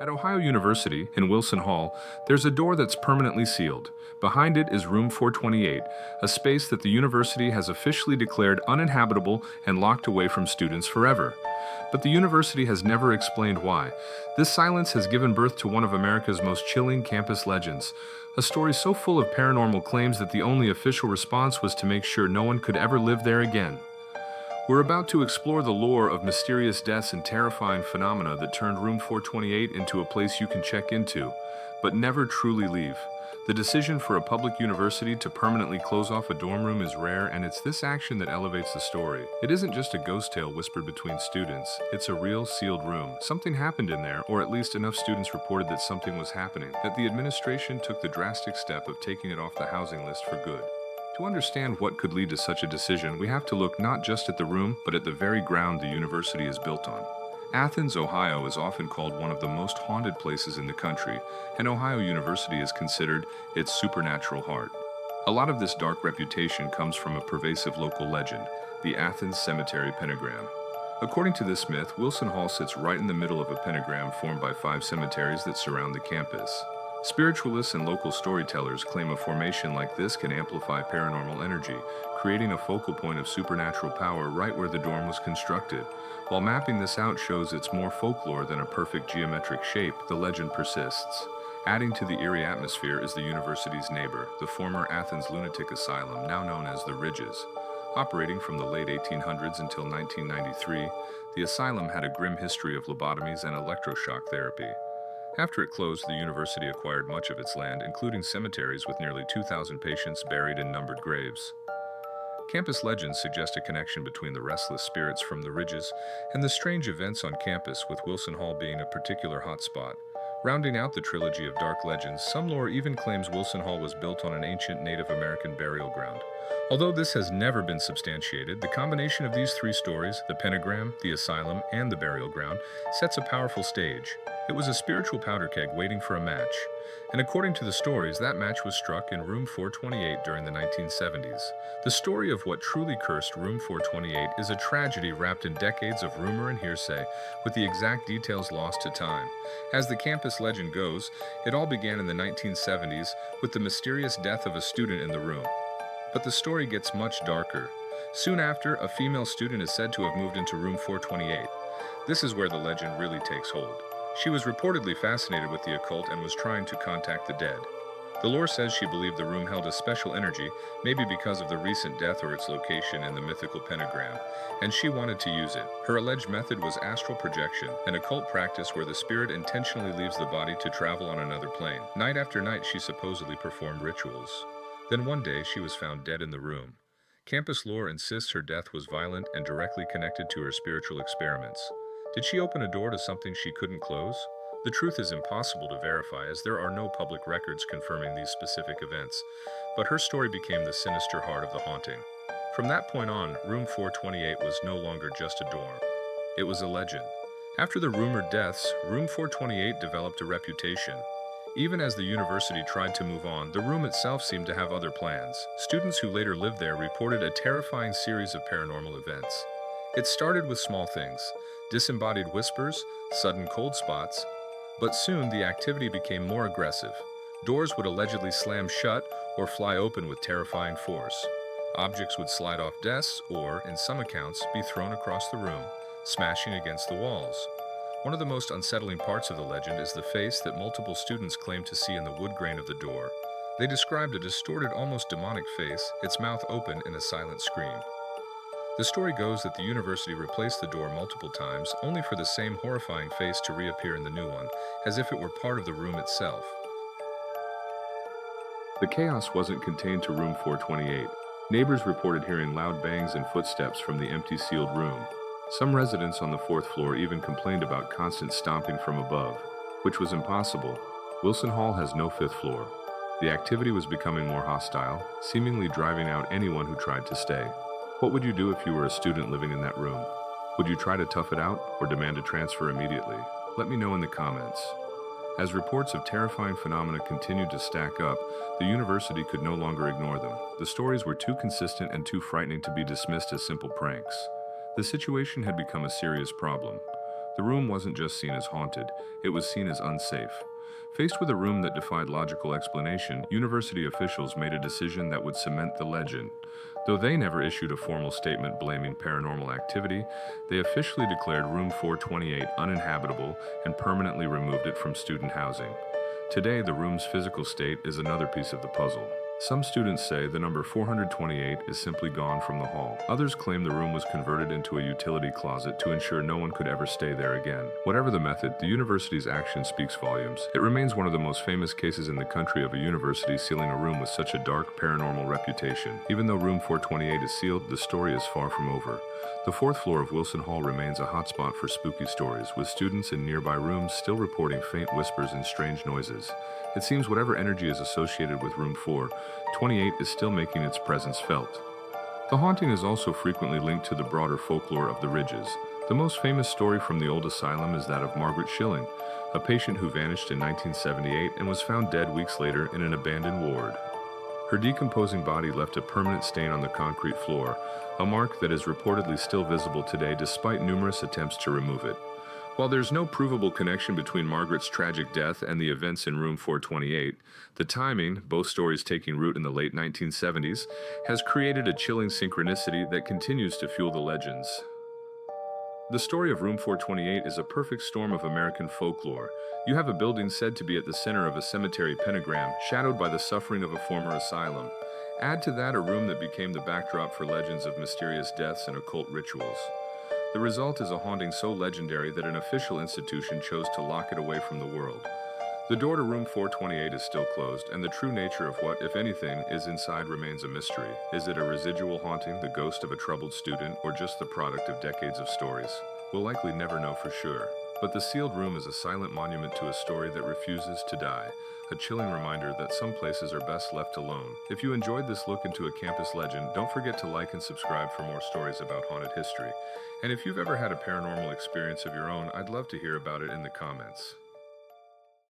At Ohio University, in Wilson Hall, there's a door that's permanently sealed. Behind it is room 428, a space that the university has officially declared uninhabitable and locked away from students forever. But the university has never explained why. This silence has given birth to one of America's most chilling campus legends, a story so full of paranormal claims that the only official response was to make sure no one could ever live there again. We're about to explore the lore of mysterious deaths and terrifying phenomena that turned room 428 into a place you can check into, but never truly leave. The decision for a public university to permanently close off a dorm room is rare, and it's this action that elevates the story. It isn't just a ghost tale whispered between students, it's a real sealed room. Something happened in there, or at least enough students reported that something was happening, that the administration took the drastic step of taking it off the housing list for good. To understand what could lead to such a decision, we have to look not just at the room, but at the very ground the university is built on. Athens, Ohio is often called one of the most haunted places in the country, and Ohio University is considered its supernatural heart. A lot of this dark reputation comes from a pervasive local legend, the Athens Cemetery Pentagram. According to this myth, Wilson Hall sits right in the middle of a pentagram formed by 5 cemeteries that surround the campus. Spiritualists and local storytellers claim a formation like this can amplify paranormal energy, creating a focal point of supernatural power right where the dorm was constructed. While mapping this out shows it's more folklore than a perfect geometric shape, the legend persists. Adding to the eerie atmosphere is the university's neighbor, the former Athens Lunatic Asylum, now known as the Ridges. Operating from the late 1800s until 1993, the asylum had a grim history of lobotomies and electroshock therapy. After it closed, the university acquired much of its land, including cemeteries with nearly 2,000 patients buried in numbered graves. Campus legends suggest a connection between the restless spirits from the Ridges and the strange events on campus, with Wilson Hall being a particular hotspot. Rounding out the trilogy of dark legends, some lore even claims Wilson Hall was built on an ancient Native American burial ground. Although this has never been substantiated, the combination of these 3 stories, the pentagram, the asylum, and the burial ground, sets a powerful stage. It was a spiritual powder keg waiting for a match, and according to the stories, that match was struck in room 428 during the 1970s. The story of what truly cursed room 428 is a tragedy wrapped in decades of rumor and hearsay, with the exact details lost to time. As the campus legend goes, it all began in the 1970s with the mysterious death of a student in the room. But the story gets much darker. Soon after, a female student is said to have moved into room 428. This is where the legend really takes hold. She was reportedly fascinated with the occult and was trying to contact the dead. The lore says she believed the room held a special energy, maybe because of the recent death or its location in the mythical pentagram, and she wanted to use it. Her alleged method was astral projection, an occult practice where the spirit intentionally leaves the body to travel on another plane. Night after night, she supposedly performed rituals. Then one day, she was found dead in the room. Campus lore insists her death was violent and directly connected to her spiritual experiments. Did she open a door to something she couldn't close? The truth is impossible to verify, as there are no public records confirming these specific events, but her story became the sinister heart of the haunting. From that point on, room 428 was no longer just a dorm. It was a legend. After the rumored deaths, room 428 developed a reputation. Even as the university tried to move on, the room itself seemed to have other plans. Students who later lived there reported a terrifying series of paranormal events. It started with small things, disembodied whispers, sudden cold spots, but soon the activity became more aggressive. Doors would allegedly slam shut or fly open with terrifying force. Objects would slide off desks or, in some accounts, be thrown across the room, smashing against the walls. One of the most unsettling parts of the legend is the face that multiple students claimed to see in the wood grain of the door. They described a distorted, almost demonic face, its mouth open in a silent scream. The story goes that the university replaced the door multiple times, only for the same horrifying face to reappear in the new one, as if it were part of the room itself. The chaos wasn't contained to room 428. Neighbors reported hearing loud bangs and footsteps from the empty sealed room. Some residents on the 4th floor even complained about constant stomping from above, which was impossible. Wilson Hall has no 5th floor. The activity was becoming more hostile, seemingly driving out anyone who tried to stay. What would you do if you were a student living in that room? Would you try to tough it out or demand a transfer immediately? Let me know in the comments. As reports of terrifying phenomena continued to stack up, the university could no longer ignore them. The stories were too consistent and too frightening to be dismissed as simple pranks. The situation had become a serious problem. The room wasn't just seen as haunted, it was seen as unsafe. Faced with a room that defied logical explanation, university officials made a decision that would cement the legend. Though they never issued a formal statement blaming paranormal activity, they officially declared room 428 uninhabitable and permanently removed it from student housing. Today, the room's physical state is another piece of the puzzle. Some students say the number 428 is simply gone from the hall. Others claim the room was converted into a utility closet to ensure no one could ever stay there again. Whatever the method, the university's action speaks volumes. It remains one of the most famous cases in the country of a university sealing a room with such a dark, paranormal reputation. Even though room 428 is sealed, the story is far from over. The fourth floor of Wilson Hall remains a hotspot for spooky stories, with students in nearby rooms still reporting faint whispers and strange noises. It seems whatever energy is associated with room 428 is still making its presence felt. The haunting is also frequently linked to the broader folklore of the Ridges. The most famous story from the old asylum is that of Margaret Schilling, a patient who vanished in 1978 and was found dead weeks later in an abandoned ward. Her decomposing body left a permanent stain on the concrete floor, a mark that is reportedly still visible today despite numerous attempts to remove it. While there's no provable connection between Margaret's tragic death and the events in room 428, the timing, both stories taking root in the late 1970s, has created a chilling synchronicity that continues to fuel the legends. The story of room 428 is a perfect storm of American folklore. You have a building said to be at the center of a cemetery pentagram, shadowed by the suffering of a former asylum. Add to that a room that became the backdrop for legends of mysterious deaths and occult rituals. The result is a haunting so legendary that an official institution chose to lock it away from the world. The door to room 428 is still closed, and the true nature of what, if anything, is inside remains a mystery. Is it a residual haunting, the ghost of a troubled student, or just the product of decades of stories? We'll likely never know for sure. But the sealed room is a silent monument to a story that refuses to die, a chilling reminder that some places are best left alone. If you enjoyed this look into a campus legend, don't forget to like and subscribe for more stories about haunted history. And if you've ever had a paranormal experience of your own, I'd love to hear about it in the comments.